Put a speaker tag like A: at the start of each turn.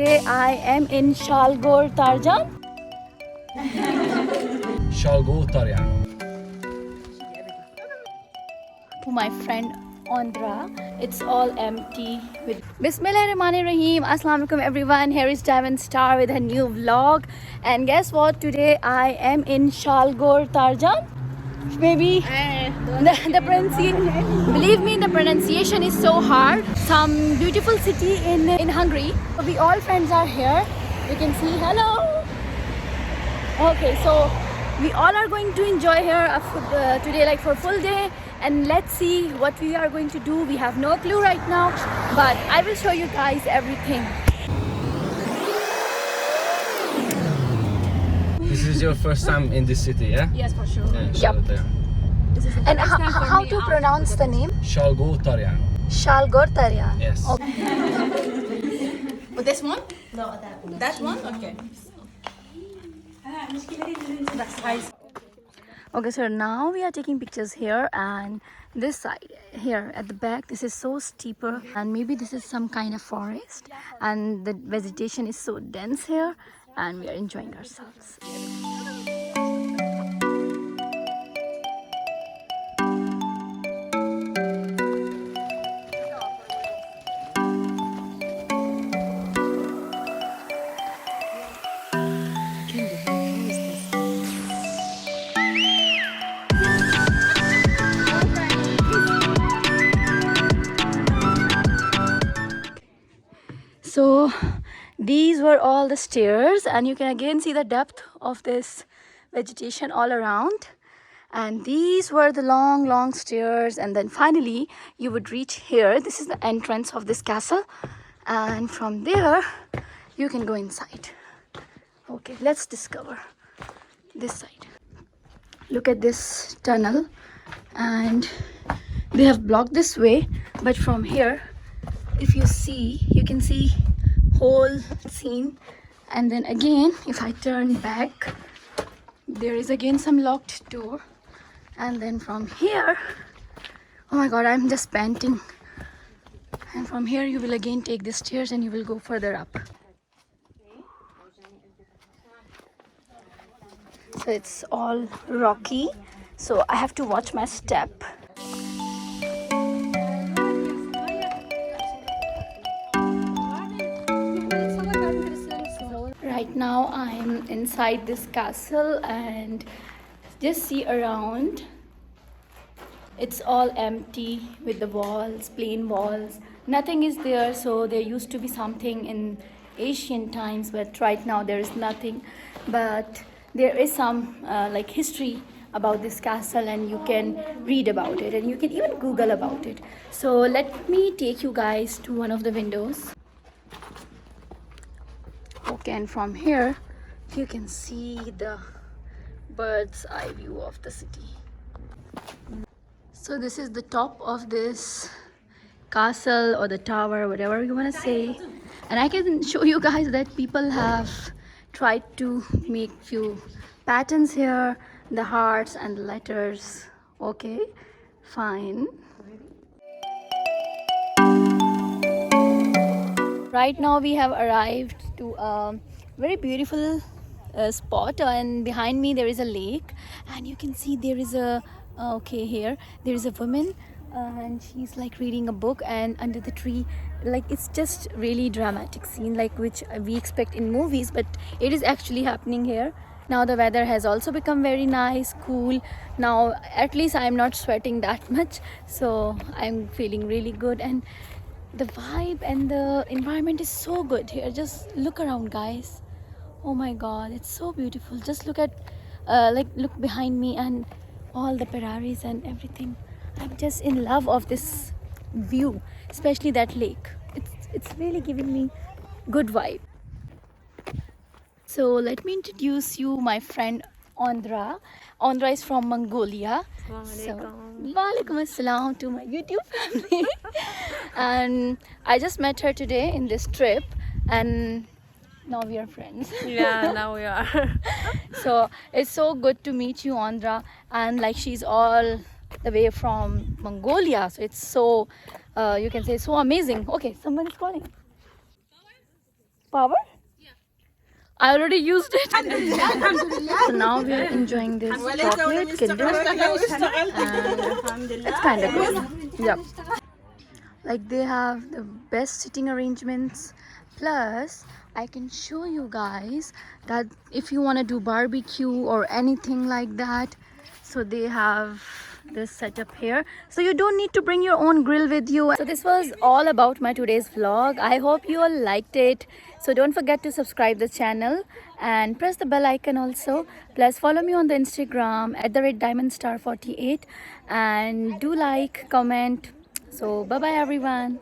A: Today I am in Salgotarjan.
B: Salgotarjan.
A: To my friend Andra, it's all empty. With Bismillahirrahmanirrahim. Assalamu alaikum everyone. Here is Diamond Star with a new vlog. And guess what? Today I am in Salgotarjan. Maybe the pronunciation. Believe me, the pronunciation is so hard. Some beautiful city in Hungary. We all friends are here. You can see. Hello. Okay, so we all are going to enjoy here today, like for full day. And let's see what we are going to do. We have no clue right now, but I will show you guys everything.
B: This is your first time in this city, yeah?
C: Yes, for sure.
A: Yep. And how to pronounce the name?
B: Salgotarjan.
A: Salgotarjan.
B: Yes.
C: But this one? No, that one. That one? Okay. That's nice.
A: Okay, so now we are taking pictures here, and this side here at the back, this is so steeper, and maybe this is some kind of forest, and the vegetation is so dense here, and we are enjoying ourselves. So these were all the stairs, and you can again see the depth of this vegetation all around. And these were the long stairs, and then finally you would reach here. This is the entrance of this castle, and from there you can go inside. Okay, let's discover this side. Look at this tunnel, and they have blocked this way, but from here, if you see, you can see whole scene. And then again, if I turn back, there is again some locked door. And then from here, oh my god, I'm just panting. And from here you will again take the stairs and you will go further up. So it's all rocky, so I have to watch my step. Right now I'm inside this castle, and just see around, it's all empty with the walls, plain walls, nothing is there. So there used to be something in ancient times, but right now there is nothing. But there is some like history about this castle, and you can read about it, and you can even Google about it. So let me take you guys to one of the windows. Okay, and from here you can see the bird's eye view of the city. So this is the top of this castle, or the tower, whatever you want to say. And I can show you guys that people have tried to make few patterns here, the hearts and the letters. Okay, fine. Right now we have arrived to a very beautiful spot, and behind me there is a lake, and you can see there is a okay, here there is a woman, and she's like reading a book, and under the tree, like it's just really dramatic scene, like which we expect in movies, but it is actually happening here. Now the weather has also become very nice, cool. Now at least I'm not sweating that much, so I'm feeling really good. And the vibe and the environment is so good here. Just look around, guys. Oh my god, it's so beautiful. Just look at look behind me, and all the prairies and everything. I'm just in love of this view, especially that lake. It's really giving me good vibe. So let me introduce you my friend Andra. Andra is from Mongolia. So, Walaikum Assalam to my YouTube family. And I just met her today in this trip, and now we are friends.
C: Yeah, now we are.
A: So it's so good to meet you, Andra. And like, she's all the way from Mongolia, so it's so you can say so amazing. Okay, someone is calling. Power? I already used it. So now we are enjoying this chocolate Kinder. And it's kind of good. Yeah. Like they have the best sitting arrangements. Plus, I can show you guys that if you want to do barbecue or anything like that, so they have this setup here, so you don't need to bring your own grill with you. So this was all about my today's vlog. I hope you all liked it. So don't forget to subscribe the channel and press the bell icon also. Plus follow me on the Instagram at the @diamondstar48 and do like, comment. So bye bye everyone.